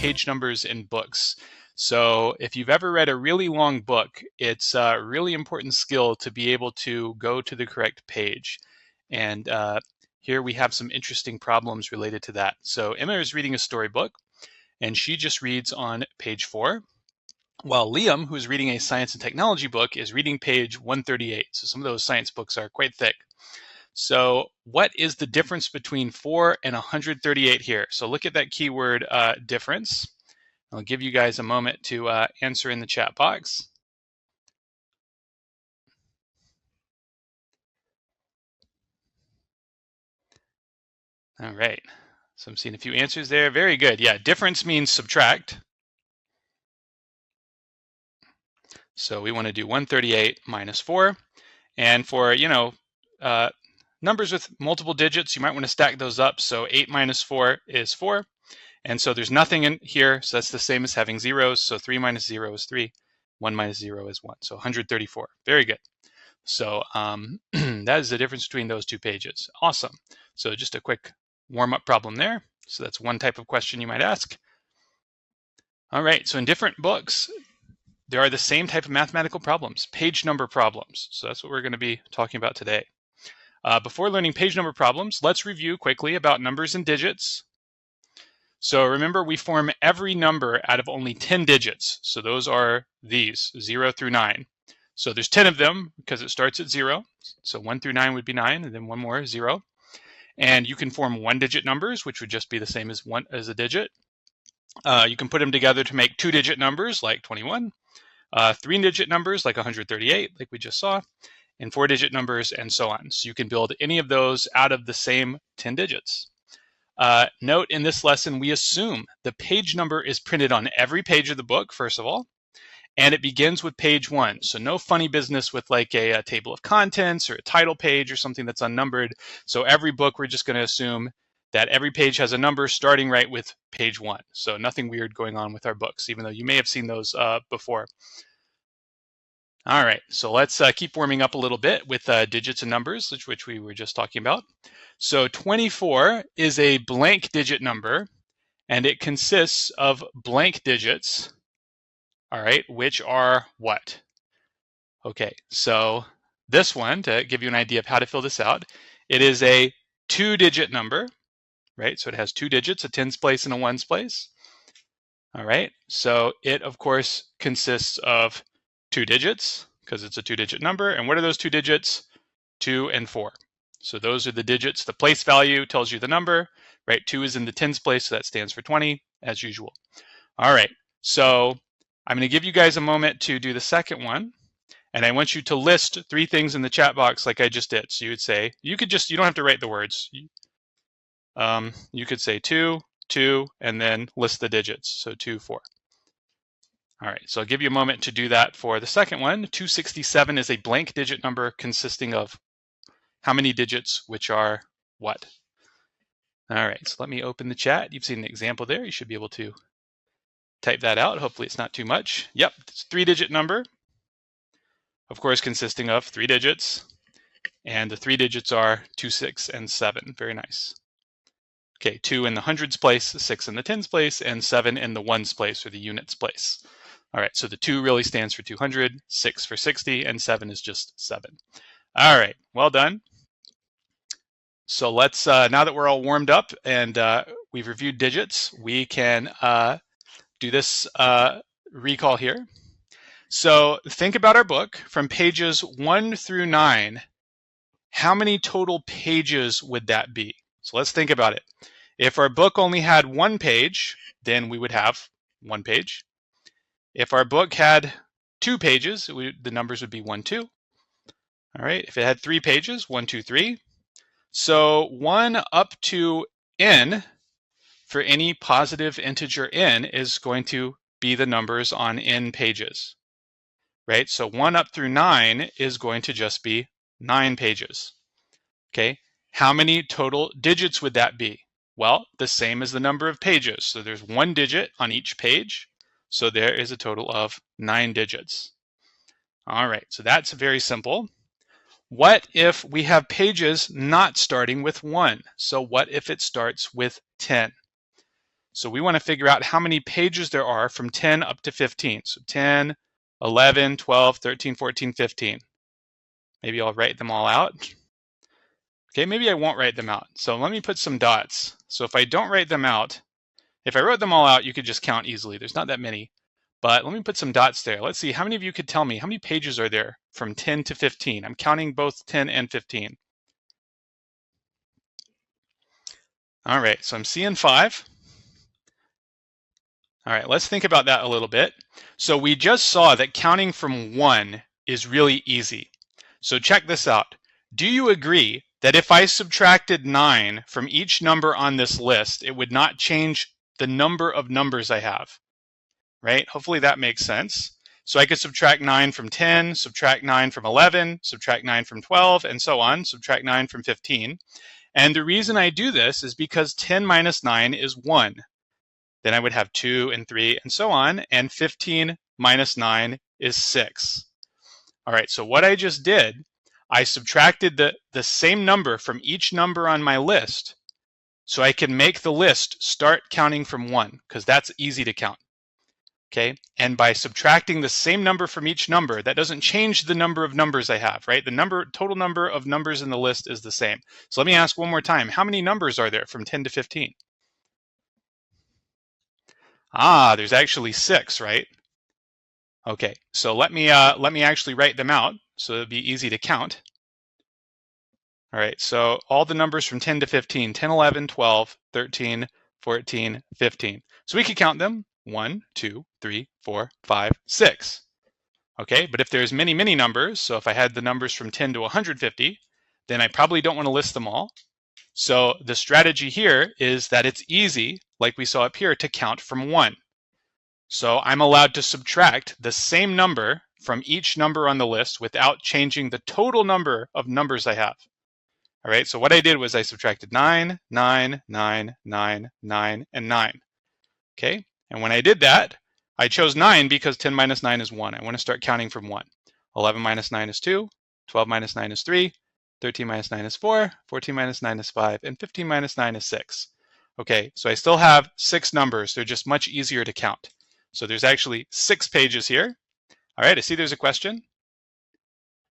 page numbers in books. So if you've ever read a really long book, it's a really important skill to be able to go to the correct page. And here we have some interesting problems related to that. So Emma is reading a storybook, and she just reads on page 4, while Liam, who's reading a science and technology book, is reading page 138. So some of those science books are quite thick. So what is the difference between 4 and 138 here? So look at that keyword difference. I'll give you guys a moment to answer in the chat box. All right, so I'm seeing a few answers there. Very good. Yeah, difference means subtract. So we want to do 138 minus 4. And for, numbers with multiple digits, you might want to stack those up. So 8 minus 4 is 4. And so there's nothing in here. So that's the same as having zeros. So 3 minus 0 is 3. 1 minus 0 is 1. So 134. Very good. So that is the difference between those two pages. Awesome. So just a quick warm-up problem there. So that's one type of question you might ask. All right. So in different books, there are the same type of mathematical problems, page number problems. So that's what we're going to be talking about today. Before learning page number problems, let's review quickly about numbers and digits. So remember, we form every number out of only 10 digits. So those are these, 0 through 9. So there's 10 of them because it starts at 0. So 1 through 9 would be 9, and then one more, 0. And you can form one-digit numbers, which would just be the same as a digit. You can put them together to make two-digit numbers like 21. Three-digit numbers like 138, like we just saw, and four-digit numbers, and so on. So you can build any of those out of the same 10 digits. Note in this lesson, we assume the page number is printed on every page of the book, first of all, and it begins with page 1. So no funny business with like a table of contents or a title page or something that's unnumbered. So every book, we're just going to assume that every page has a number starting right with page 1. So nothing weird going on with our books, even though you may have seen those before. All right, so let's keep warming up a little bit with digits and numbers, which we were just talking about. So 24 is a blank digit number, and it consists of blank digits, all right, which are what? Okay, so this one, to give you an idea of how to fill this out, it is a two-digit number, right? So it has two digits, a tens place and a ones place. All right, so it, of course, consists of two digits because it's a two-digit number. And what are those two digits? 2 and 4. So those are the digits. The place value tells you the number, right? 2 is in the tens place, so that stands for 20, as usual. All right, so I'm going to give you guys a moment to do the second one. And I want you to list 3 things in the chat box like I just did. So you would say, you don't have to write the words. You could say 2, 2, and then list the digits. So 2, 4. All right, so I'll give you a moment to do that for the second one. 267 is a blank digit number consisting of how many digits, which are what? All right, so let me open the chat. You've seen an example there. You should be able to type that out. Hopefully it's not too much. Yep, it's a 3-digit number, of course, consisting of 3 digits. And the 3 digits are 2, 6, and 7. Very nice. Okay, 2 in the hundreds place, 6 in the tens place, and 7 in the ones place or the units place. All right, so the 2 really stands for 200, 6 for 60, and 7 is just 7. All right, well done. So let's, now that we're all warmed up and we've reviewed digits, we can do this recall here. So think about our book from pages 1 through 9. How many total pages would that be? So let's think about it. If our book only had 1 page, then we would have 1 page. If our book had 2 pages, the numbers would be 1, 2. All right, if it had 3 pages, 1, 2, 3. So 1 up to n for any positive integer n is going to be the numbers on n pages, right? So 1 up through 9 is going to just be 9 pages. Okay, how many total digits would that be? Well, the same as the number of pages. So there's 1 digit on each page. So there is a total of 9 digits. All right, so that's very simple. What if we have pages not starting with 1? So what if it starts with 10? So we want to figure out how many pages there are from 10 up to 15. So 10, 11, 12, 13, 14, 15. Maybe I'll write them all out. Okay, maybe I won't write them out. So let me put some dots. So if I don't write them out, if I wrote them all out, you could just count easily. There's not that many. But let me put some dots there. Let's see, how many of you could tell me how many pages are there from 10 to 15? I'm counting both 10 and 15. All right, so I'm seeing 5. All right, let's think about that a little bit. So we just saw that counting from 1 is really easy. So check this out. Do you agree that if I subtracted 9 from each number on this list, it would not change the number of numbers I have? Right? Hopefully that makes sense. So I could subtract 9 from 10, subtract 9 from 11, subtract 9 from 12, and so on, subtract 9 from 15. And the reason I do this is because 10 minus 9 is 1. Then I would have 2 and 3 and so on, and 15 minus 9 is 6. All right, so what I just did, I subtracted the same number from each number on my list so I can make the list start counting from 1, because that's easy to count. Okay, and by subtracting the same number from each number, that doesn't change the number of numbers I have, right? The total number of numbers in the list is the same. So let me ask one more time, how many numbers are there from 10 to 15? There's actually 6, right? Okay, so let me actually write them out so it'll be easy to count. All right, so all the numbers from 10 to 15, 10, 11, 12, 13, 14, 15. So we could count them. 1, 2, 3, 4, 5, 6. Okay, but if there's many, many numbers, so if I had the numbers from 10 to 150, then I probably don't want to list them all. So the strategy here is that it's easy, like we saw up here, to count from 1. So I'm allowed to subtract the same number from each number on the list without changing the total number of numbers I have. All right, so what I did was I subtracted 9, 9, 9, 9, 9, and 9. Okay, and when I did that, I chose 9 because 10 minus 9 is 1. I want to start counting from 1. 11 minus 9 is 2, 12 minus 9 is 3, 13 minus 9 is 4, 14 minus 9 is 5, and 15 minus 9 is 6. Okay, so I still have 6 numbers. They're just much easier to count. So there's actually 6 pages here. All right, I see there's a question.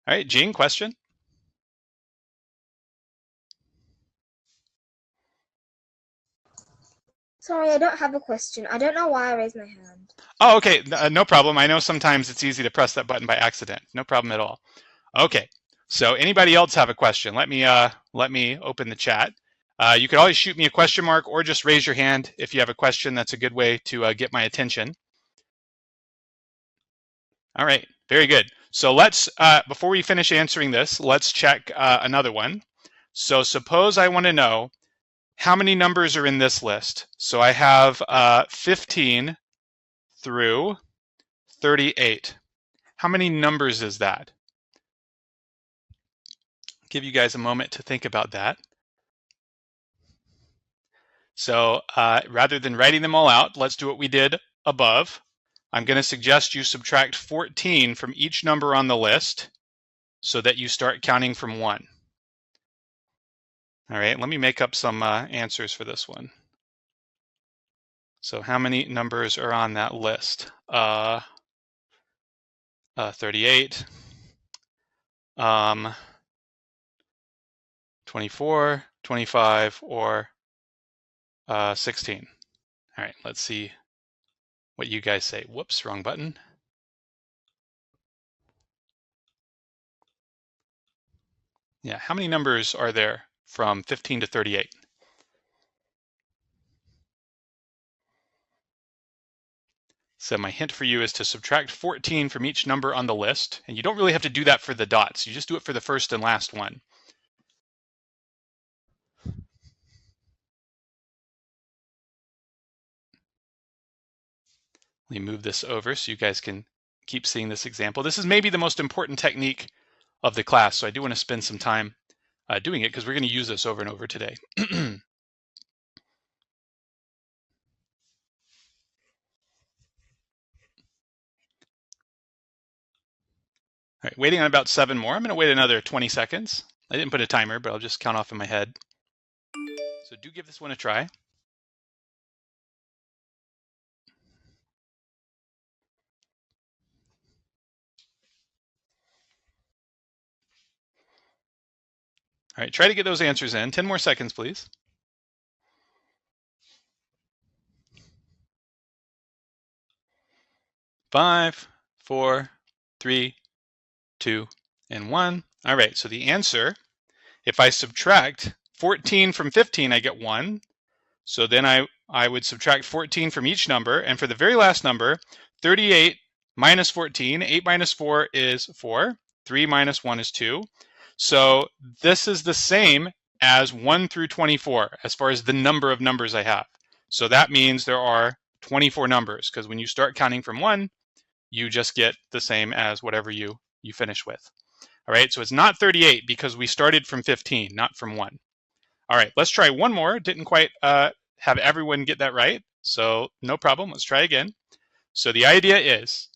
All right, Jean, question? Sorry, I don't have a question. I don't know why I raised my hand. Oh, okay, no problem. I know sometimes it's easy to press that button by accident. No problem at all. Okay, so anybody else have a question? Let me open the chat. You could always shoot me a question mark or just raise your hand if you have a question. That's a good way to get my attention. All right, very good. So let's, before we finish answering this, let's check another one. So suppose I want to know how many numbers are in this list. So I have 15 through 38. How many numbers is that? Give you guys a moment to think about that. So rather than writing them all out, let's do what we did above. I'm going to suggest you subtract 14 from each number on the list so that you start counting from 1. All right, let me make up some answers for this one. So how many numbers are on that list? 38, 24, 25, or 16. All right, let's see what you guys say. Whoops, wrong button. Yeah, how many numbers are there from 15 to 38? So my hint for you is to subtract 14 from each number on the list. And you don't really have to do that for the dots. You just do it for the first and last one. Let me move this over so you guys can keep seeing this example. This is maybe the most important technique of the class, so I do want to spend some time doing it because we're going to use this over and over today. All right, waiting on about 7 more. I'm going to wait another 20 seconds. I didn't put a timer, but I'll just count off in my head. So do give this one a try. All right, try to get those answers in. 10 more seconds, please. Five, four, three, two, and one. All right, so the answer, if I subtract 14 from 15, I get 1. So then I would subtract 14 from each number. And for the very last number, 38 minus 14, 8 minus 4 is 4. 3 minus 1 is 2. So this is the same as 1 through 24 as far as the number of numbers I have. So that means there are 24 numbers, because when you start counting from 1, you just get the same as whatever you finish with. All right, so it's not 38 because we started from 15, not from 1. All right, let's try one more. Didn't quite have everyone get that right, so no problem. Let's try again. So the idea is,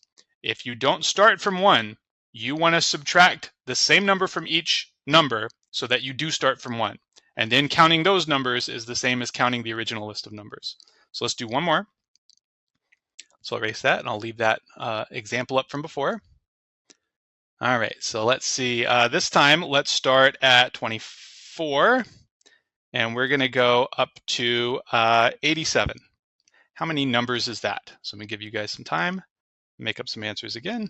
if you don't start from 1, you want to subtract the same number from each number so that you do start from 1. And then counting those numbers is the same as counting the original list of numbers. So let's do one more. So I'll erase that, and I'll leave that example up from before. All right, so let's see. This time, let's start at 24. And we're going to go up to 87. How many numbers is that? So I'm going to give you guys some time, make up some answers again.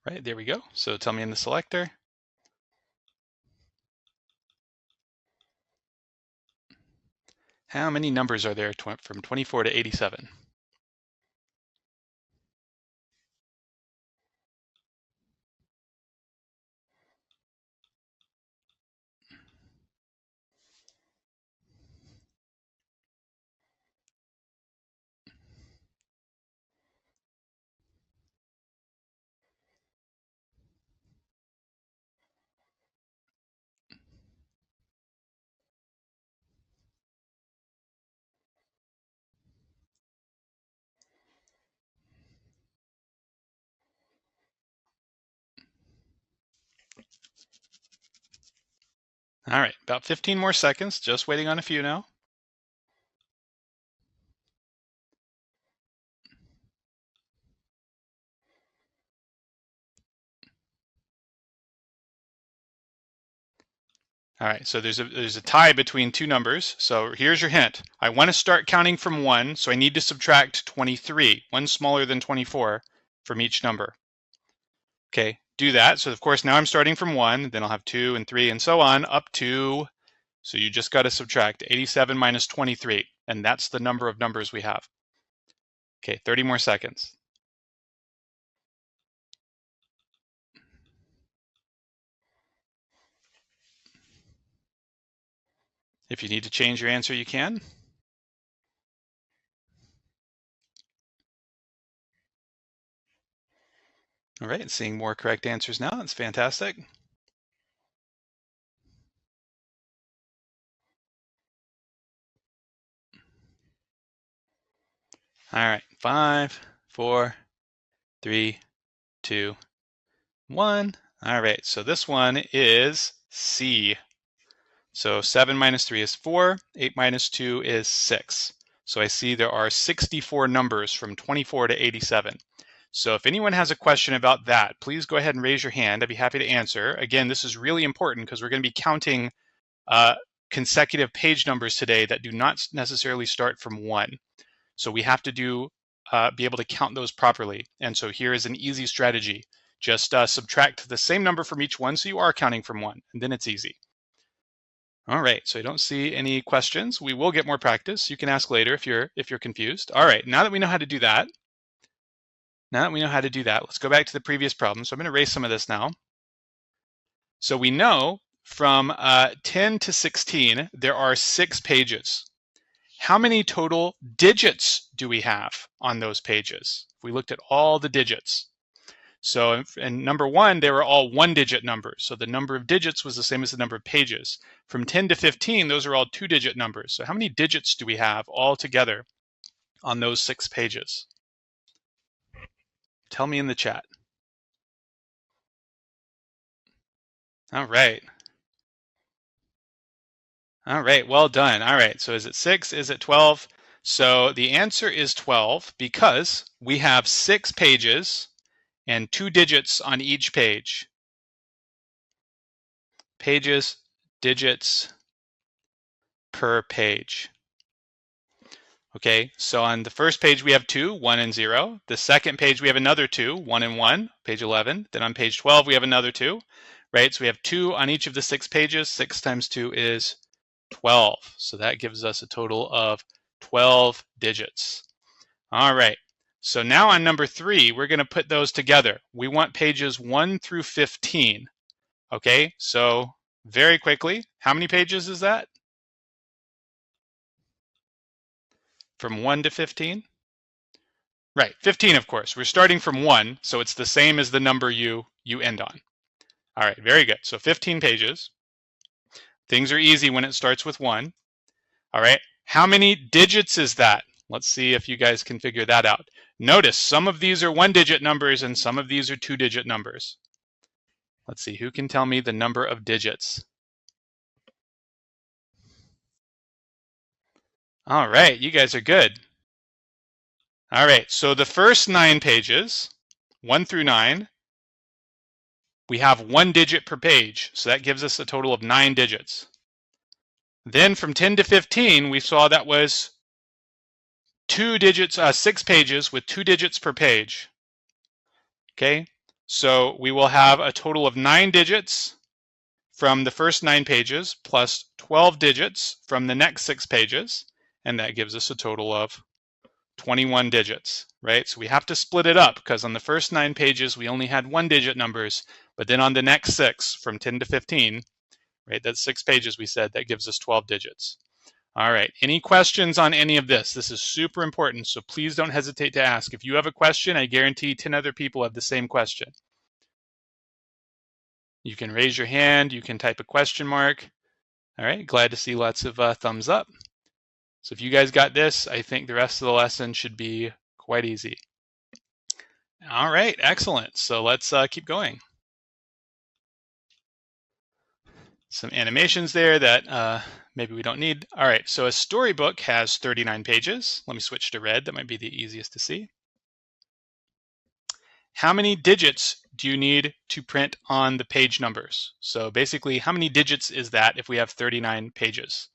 Right, there we go. So tell me in the selector. How many numbers are there from 24 to 87? All right, about 15 more seconds, just waiting on a few now. All right, so there's a tie between two numbers. So here's your hint. I want to start counting from 1, so I need to subtract 23, one smaller than 24, from each number. Okay, do that. So of course now I'm starting from 1, then I'll have 2 and 3 and so on up to, so you just got to subtract 87 minus 23, and that's the number of numbers we have. Okay, 30 more seconds. If you need to change your answer, you can. All right, seeing more correct answers now. That's fantastic. All right, 5, 4, 3, 2, 1. All right, so this one is C. So 7 minus 3 is 4, 8 minus 2 is 6. So I see there are 64 numbers from 24 to 87. So if anyone has a question about that, please go ahead and raise your hand. I'd be happy to answer. Again, this is really important because we're going to be counting consecutive page numbers today that do not necessarily start from 1. So we have to be able to count those properly. And so here is an easy strategy. Just subtract the same number from each one so you are counting from 1, and then it's easy. All right, so I don't see any questions. We will get more practice. You can ask later if you're confused. All right, now that we know how to do that, let's go back to the previous problem. So I'm going to erase some of this now. So we know from 10 to 16, there are 6 pages. How many total digits do we have on those pages? If we looked at all the digits. So in number 1, they were all 1-digit numbers. So the number of digits was the same as the number of pages. From 10 to 15, those are all 2-digit numbers. So how many digits do we have all together on those 6 pages? Tell me in the chat. All right. All right, well done. All right, so is it 6? Is it 12? So the answer is 12 because we have 6 pages and 2 digits on each page. Pages, digits per page. Okay, so on the first page we have 2, 1 and 0. The second page we have another 2, 1 and 1, page 11. Then on page 12 we have another 2, right? So we have 2 on each of the 6 pages. 6 times 2 is 12. So that gives us a total of 12 digits. All right, so now on number 3, we're going to put those together. We want pages 1 through 15. Okay, so very quickly, how many pages is that? From 1 to 15? Right, 15, of course. We're starting from 1, so it's the same as the number you end on. All right, very good. So 15 pages. Things are easy when it starts with 1. All right, how many digits is that? Let's see if you guys can figure that out. Notice some of these are 1-digit numbers and some of these are 2-digit numbers. Let's see, who can tell me the number of digits? All right, you guys are good. All right, so the first 9 pages, 1 through 9, we have 1 digit per page, so that gives us a total of 9 digits. Then from 10 to 15, we saw that was 2 digits, 6 pages with 2 digits per page. Okay, so we will have a total of 9 digits from the first 9 pages plus 12 digits from the next 6 pages, and that gives us a total of 21 digits, right? So we have to split it up because on the first 9 pages we only had 1-digit numbers, but then on the next 6 from 10 to 15, right, that's 6 pages we said, that gives us 12 digits. All right, any questions on any of this? This is super important, so please don't hesitate to ask. If you have a question, I guarantee 10 other people have the same question. You can raise your hand, you can type a question mark. All right, glad to see lots of thumbs up. So if you guys got this, I think the rest of the lesson should be quite easy. All right, excellent. So let's keep going. Some animations there that maybe we don't need. All right, so a storybook has 39 pages. Let me switch to red. That might be the easiest to see. How many digits do you need to print on the page numbers? So basically, how many digits is that if we have 39 pages?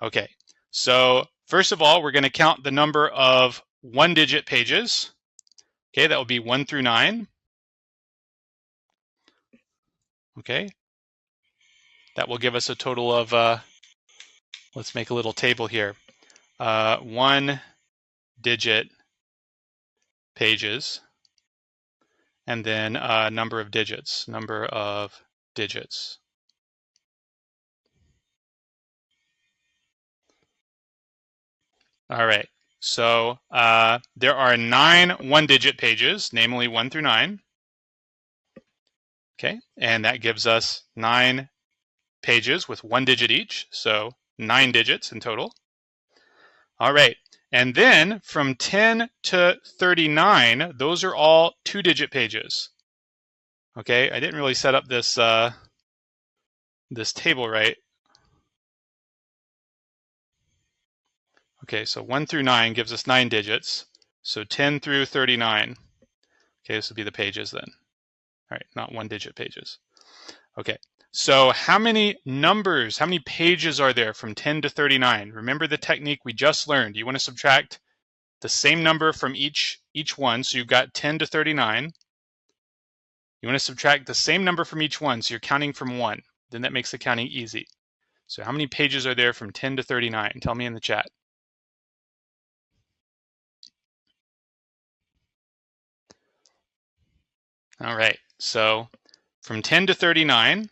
Okay, so first of all, we're going to count the number of 1-digit pages. Okay, that will be 1 through 9. Okay, that will give us a total of, let's make a little table here. 1-digit pages, and then number of digits. All right, so there are 9 1-digit pages, namely 1 through 9. Okay, and that gives us 9 pages with 1 digit each, so 9 digits in total. All right, and then from 10 to 39, those are all 2-digit pages. Okay, I didn't really set up this this table right. Okay, so 1 through 9 gives us 9 digits, so 10 through 39. Okay, this would be the pages then. All right, not 1-digit pages. Okay, so how many numbers, how many pages are there from 10 to 39? Remember the technique we just learned. You want to subtract the same number from each one, so you've got 10 to 39. You want to subtract the same number from each one, so you're counting from 1. Then that makes the counting easy. So how many pages are there from 10 to 39? Tell me in the chat. All right, so from 10 to 39,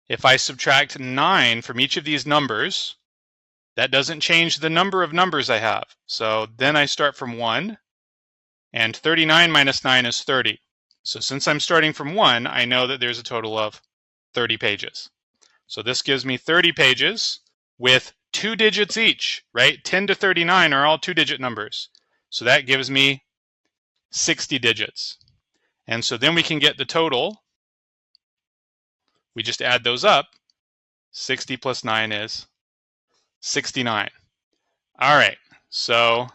if I subtract 9 from each of these numbers, that doesn't change the number of numbers I have. So then I start from 1, and 39 minus 9 is 30. So since I'm starting from 1, I know that there's a total of 30 pages. So this gives me 30 pages with 2 digits each, right? 10 to 39 are all 2-digit numbers. So that gives me 60 digits. And so then we can get the total We just add those up. 60 plus 9 is 69. All right, so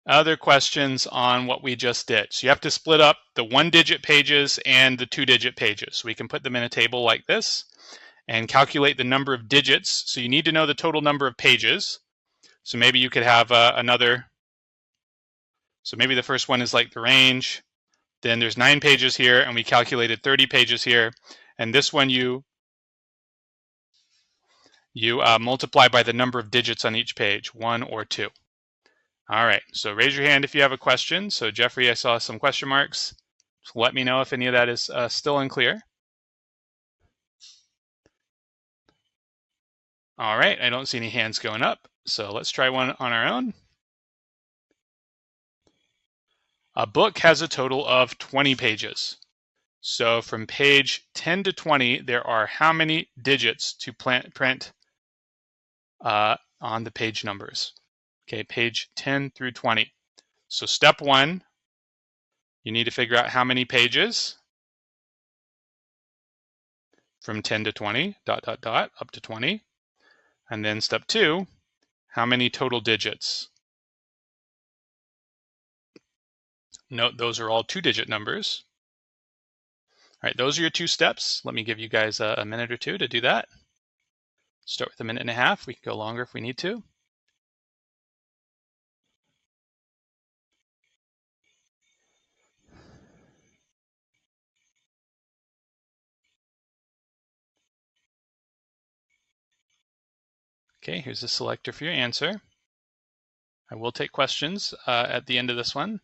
other questions on what we just did. So you have to split up the 1-digit pages and the 2-digit pages. So we can put them in a table like this and calculate the number of digits. So you need to know the total number of pages. So maybe you could have another. So maybe the first one is like the range. Then there's 9 pages here, and we calculated 30 pages here. And this one you multiply by the number of digits on each page, 1 or 2. All right, so raise your hand if you have a question. So Jeffrey, I saw some question marks. So let me know if any of that is still unclear. All right, I don't see any hands going up. So let's try one on our own. A book has a total of 20 pages. So from page 10 to 20, there are how many digits to print on the page numbers? Okay, page 10 through 20. So step 1, you need to figure out how many pages from 10 to 20, ... up to 20. And then step 2, how many total digits? Note those are all 2-digit numbers. All right, those are your 2 steps. Let me give you guys a minute or 2 to do that. Start with a minute and a half. We can go longer if we need to. Okay, here's a selector for your answer. I will take questions at the end of this one.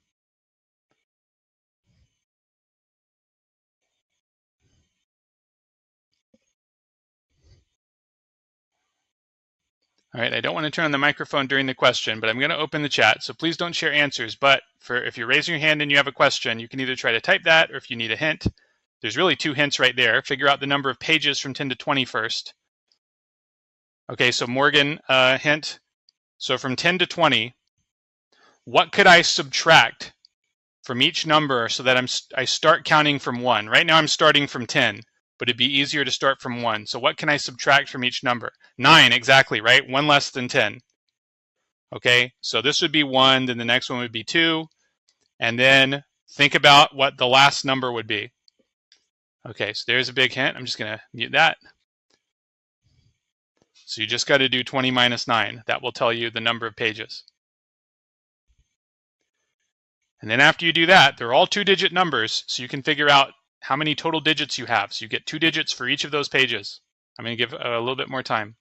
All right, I don't want to turn on the microphone during the question, but I'm going to open the chat, so please don't share answers. But if you're raising your hand and you have a question, you can either try to type that, or if you need a hint, there's really 2 hints right there. Figure out the number of pages from 10 to 20 first. Okay, so Morgan, hint. So from 10 to 20, what could I subtract from each number so that I start counting from 1? Right now I'm starting from 10, but it'd be easier to start from 1. So what can I subtract from each number? 9, exactly, right? 1 less than 10. Okay, so this would be 1, then the next one would be 2, and then think about what the last number would be. Okay, so there's a big hint. I'm just going to mute that. So you just got to do 20 minus 9. That will tell you the number of pages. And then after you do that, they're all 2-digit numbers, so you can figure out how many total digits you have. So you get 2 digits for each of those pages. I'm going to give a little bit more time.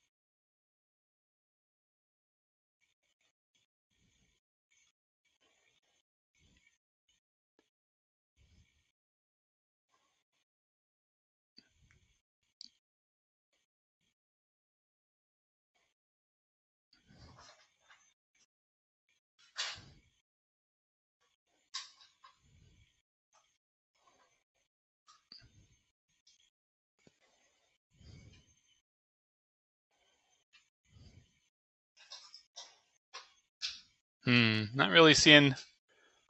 Not really seeing.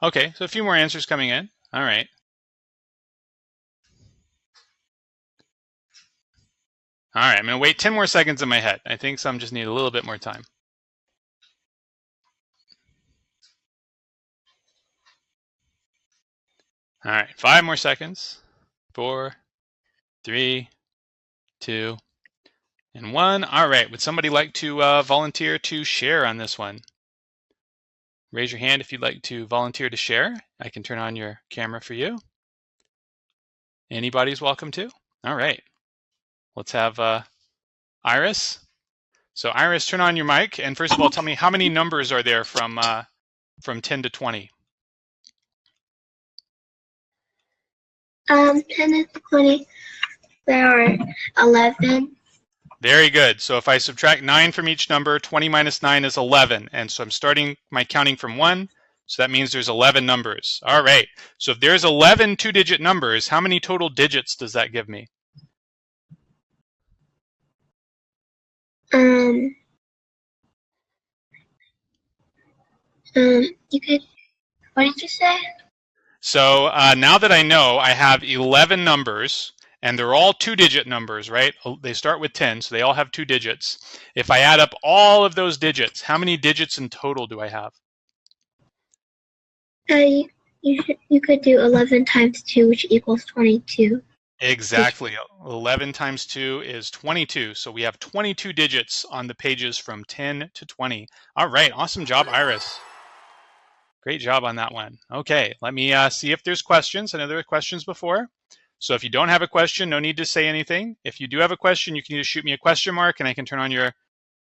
Okay, so a few more answers coming in. All right. All right, I'm going to wait 10 more seconds in my head. I think some just need a little bit more time. All right, 5 more seconds. 4, 3, 2, and 1. All right, would somebody like to volunteer to share on this one? Raise your hand if you'd like to volunteer to share. I can turn on your camera for you. Anybody's welcome to. All right, let's have Iris. So Iris, turn on your mic, and first of all, tell me how many numbers are there from 10 to 20? 10 to 20, there are 11. Very good. So if I subtract 9 from each number, 20 minus 9 is 11. And so I'm starting my counting from 1. So that means there's 11 numbers. All right. So if there's 11 2-digit numbers, how many total digits does that give me? You could, what did you say? So now that I know I have 11 numbers, and they're all two-digit numbers, right? They start with 10, so they all have 2 digits. If I add up all of those digits, how many digits in total do I have? You could do 11 times 2, which equals 22. Exactly. 11 times 2 is 22. So we have 22 digits on the pages from 10 to 20. All right. Awesome job, Iris. Great job on that one. Okay. Let me see if there's questions. I know there were questions before. So if you don't have a question, no need to say anything. If you do have a question, you can either shoot me a question mark and I can turn on your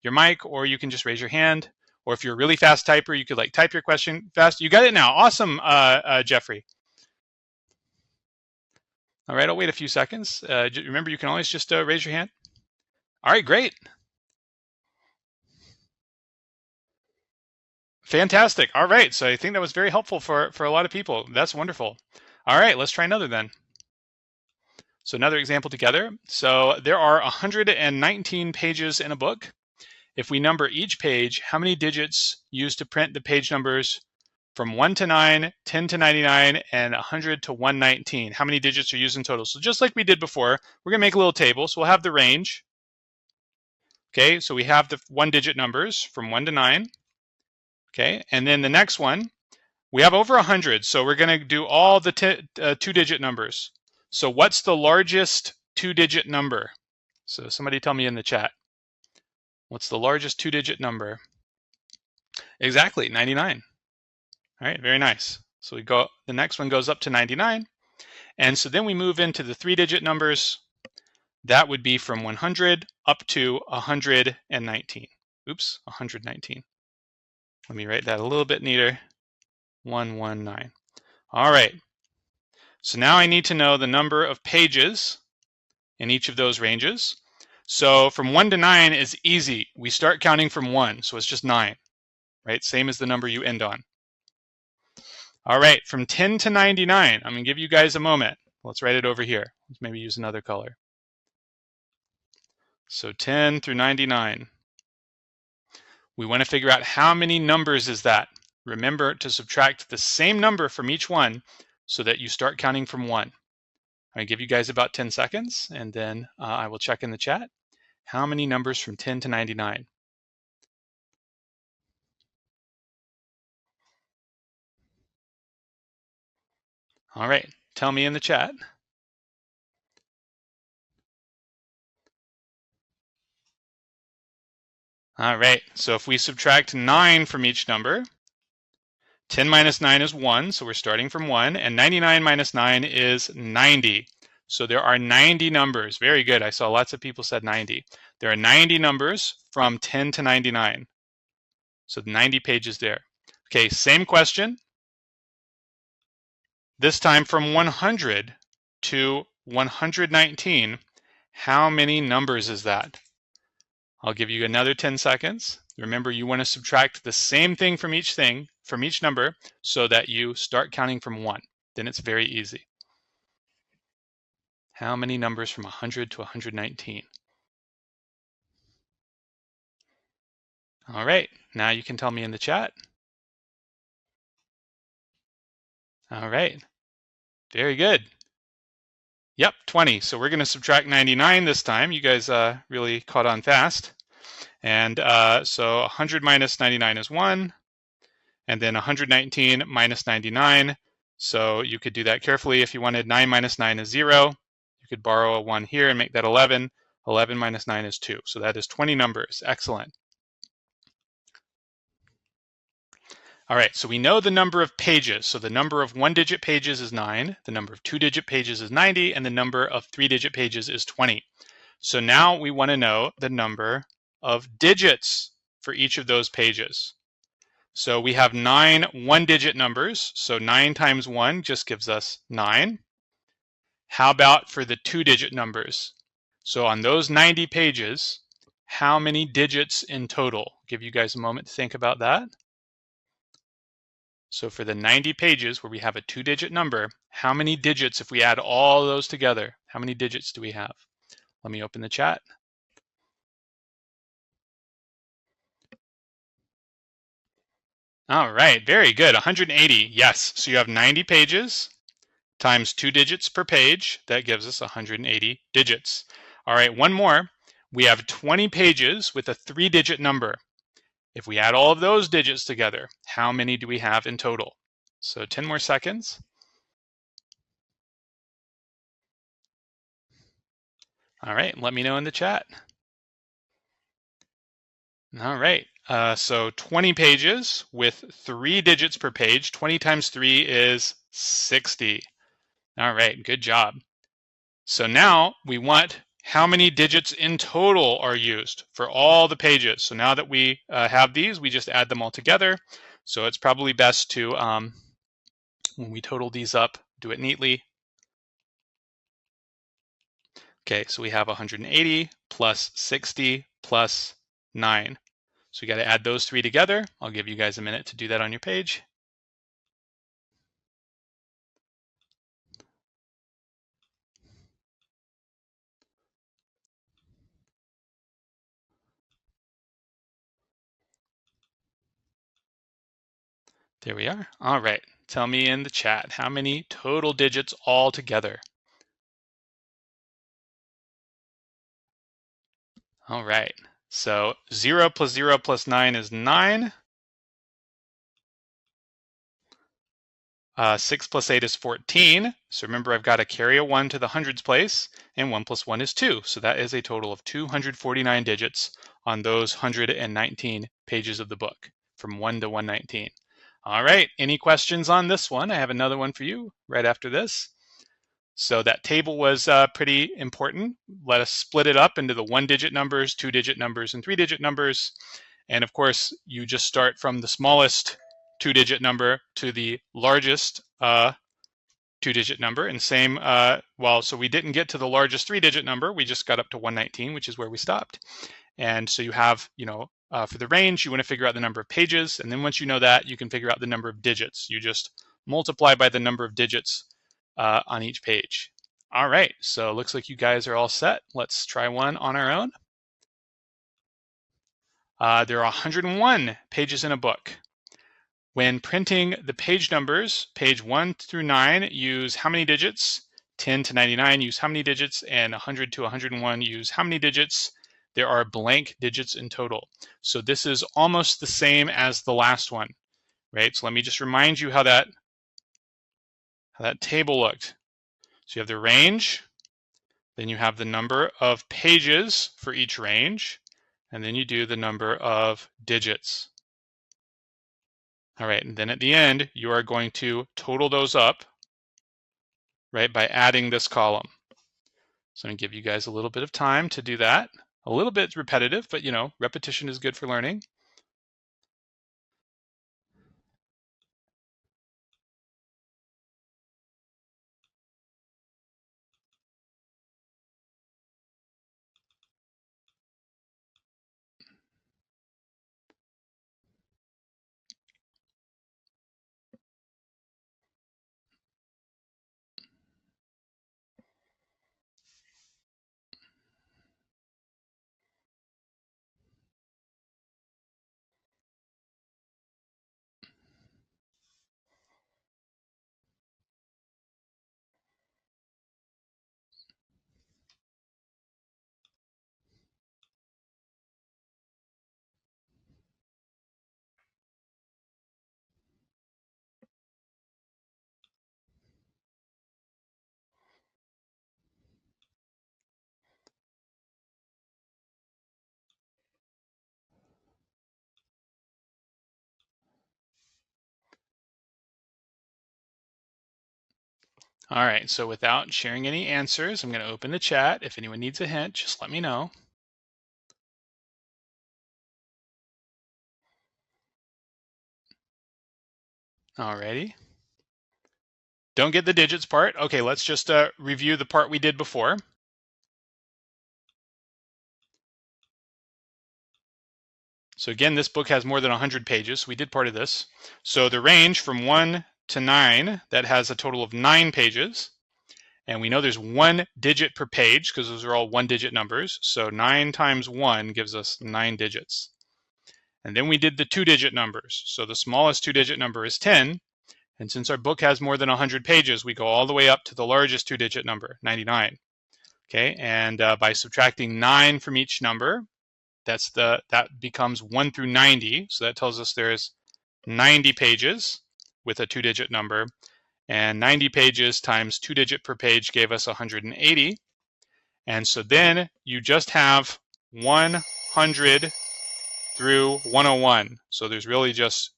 mic, or you can just raise your hand. Or if you're a really fast typer, you could like type your question fast. You got it now. Awesome, Jeffrey. All right, I'll wait a few seconds. Remember, you can always just raise your hand. All right, great. Fantastic. All right, so I think that was very helpful for a lot of people. That's wonderful. All right, let's try another then. So another example together. So there are 119 pages in a book. If we number each page, how many digits used to print the page numbers from 1 to 9, 10 to 99, and 100 to 119? How many digits are used in total? So just like we did before, we're going to make a little table. So we'll have the range. Okay, so we have the 1-digit numbers from 1 to 9. Okay, and then the next one, we have over 100, so we're going to do all the 2-digit numbers. So what's the largest 2-digit number? So somebody tell me in the chat. What's the largest 2-digit number? Exactly, 99. All right, very nice. So the next one goes up to 99. And so then we move into the 3-digit numbers. That would be from 100 up to 119. Oops, 119. Let me write that a little bit neater. 119. All right. So now I need to know the number of pages in each of those ranges. So from 1 to 9 is easy. We start counting from 1, so it's just 9, right? Same as the number you end on. All right, from 10 to 99, I'm going to give you guys a moment. Let's write it over here. Let's maybe use another color. So 10 through 99. We want to figure out how many numbers is that. Remember to subtract the same number from each one so that you start counting from 1. I give you guys about 10 seconds, and then I will check in the chat. How many numbers from 10 to 99? All right, tell me in the chat. All right, so if we subtract 9 from each number, 10 minus 9 is 1, so we're starting from 1, and 99 minus 9 is 90. So there are 90 numbers. Very good. I saw lots of people said 90. There are 90 numbers from 10 to 99. So 90 pages there. Okay, same question. This time from 100 to 119. How many numbers is that? I'll give you another 10 seconds. Remember, you want to subtract the same thing from each number, so that you start counting from 1. Then it's very easy. How many numbers from 100 to 119? All right, now you can tell me in the chat. All right, very good. Yep, 20. So we're going to subtract 99 this time. You guys really caught on fast. And so 100 minus 99 is 1. And then 119 minus 99. So you could do that carefully if you wanted. 9 minus 9 is 0. You could borrow a 1 here and make that 11. 11 minus 9 is 2. So that is 20 numbers. Excellent. All right, so we know the number of pages. So the number of 1-digit pages is 9. The number of 2-digit pages is 90. And the number of 3-digit pages is 20. So now we want to know the number of digits for each of those pages. So we have 9 1-digit numbers. So 9 times 1 just gives us 9. How about for the 2-digit numbers? So on those 90 pages, how many digits in total? Give you guys a moment to think about that. So for the 90 pages where we have a 2-digit number, how many digits, if we add all those together, how many digits do we have? Let me open the chat. All right, very good. 180, yes. So you have 90 pages times 2 digits per page. That gives us 180 digits. All right, one more. We have 20 pages with a 3-digit number. If we add all of those digits together, how many do we have in total? So 10 more seconds. All right, let me know in the chat. All right, so 20 pages with 3 digits per page. 20 times 3 is 60. All right, good job. So now we want how many digits in total are used for all the pages. So now that we have these, we just add them all together. So it's probably best to, when we total these up, do it neatly. Okay, so we have 180 plus 60 plus 9. So we got to add those 3 together. I'll give you guys a minute to do that on your page. There we are. All right, tell me in the chat, how many total digits all together? All right, so 0 plus 0 plus 9 is 9. 6 plus 8 is 14. So remember, I've got to carry a 1 to the hundreds place, and 1 plus 1 is 2. So that is a total of 249 digits on those 119 pages of the book, from 1 to 119. All right, any questions on this one? I have another one for you right after this. So that table was pretty important. Let us split it up into the 1-digit numbers, 2-digit numbers, and 3-digit numbers. And of course, you just start from the smallest 2-digit number to the largest 2-digit number. And same, so we didn't get to the largest 3-digit number. We just got up to 119, which is where we stopped. And so you have, for the range, you want to figure out the number of pages. And then once you know that, you can figure out the number of digits. You just multiply by the number of digits on each page. All right, so it looks like you guys are all set. Let's try one on our own. There are 101 pages in a book. When printing the page numbers, page 1 through 9 use how many digits? 10 to 99 use how many digits? And 100 to 101 use how many digits? There are blank digits in total. So this is almost the same as the last one, right? So let me just remind you how that table looked. So you have the range, then you have the number of pages for each range, and then you do the number of digits. All right, and then at the end, you are going to total those up, right, by adding this column. So I'm going to give you guys a little bit of time to do that. A little bit repetitive, but repetition is good for learning. All right, so without sharing any answers, I'm going to open the chat. If anyone needs a hint, just let me know. Alrighty. Don't get the digits part. Okay, let's just review the part we did before. So again, this book has more than 100 pages. We did part of this. So the range from 1 to 9, that has a total of 9 pages. And we know there's 1 digit per page because those are all 1-digit numbers. So 9 times 1 gives us 9 digits. And then we did the 2-digit numbers. So the smallest 2-digit number is 10. And since our book has more than 100 pages, we go all the way up to the largest 2-digit number, 99. Okay, and by subtracting 9 from each number, that becomes 1 through 90. So that tells us there's 90 pages with a 2-digit number. And 90 pages times 2-digit per page gave us 180. And so then you just have 100 through 101. So there's really just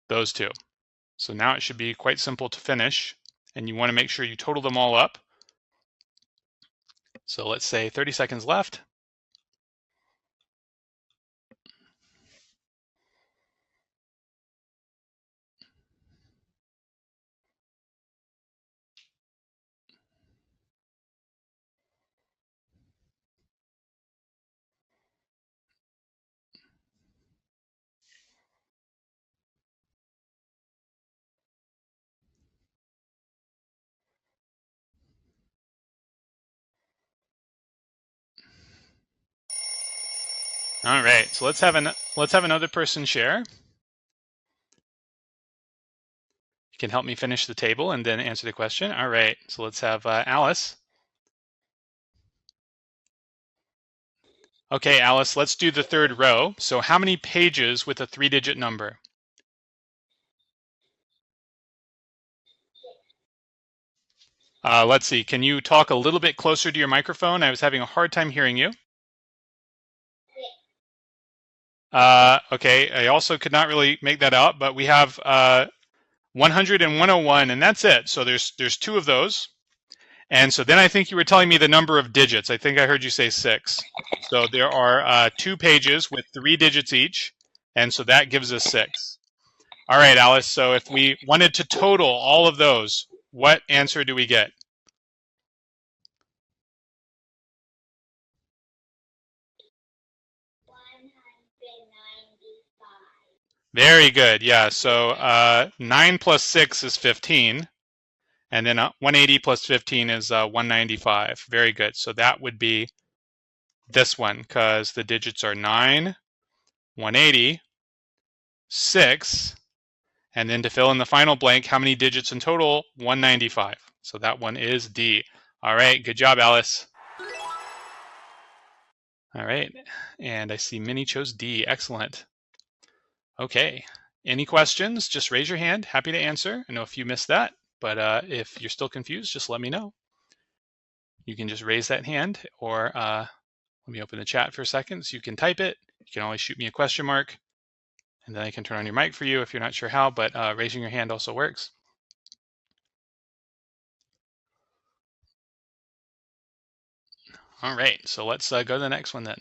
those two. So now it should be quite simple to finish. And you want to make sure you total them all up. So let's say 30 seconds left. All right, so let's have another person share. You can help me finish the table and then answer the question. All right, so let's have Alice. Okay, Alice, let's do the third row. So how many pages with a 3-digit number? Let's see, can you talk a little bit closer to your microphone? I was having a hard time hearing you. Okay, I also could not really make that out, but we have 100 and 101, and that's it. So there's 2 of those. And so then I think you were telling me the number of digits. I think I heard you say 6. So there are 2 pages with 3 digits each, and so that gives us 6. All right, Alice, so if we wanted to total all of those, what answer do we get? Very good, yeah. So 9 plus 6 is 15. And then 180 plus 15 is 195. Very good. So that would be this one because the digits are 9, 180, 6, and then to fill in the final blank, how many digits in total? 195. So that one is D. All right, good job, Alice. All right, and I see Minnie chose D. Excellent. Okay, any questions? Just raise your hand. Happy to answer. I know if you missed that, but if you're still confused, just let me know. You can just raise that hand, or let me open the chat for a second so you can type it. You can always shoot me a question mark, and then I can turn on your mic for you if you're not sure how, but raising your hand also works. All right, so let's go to the next one then.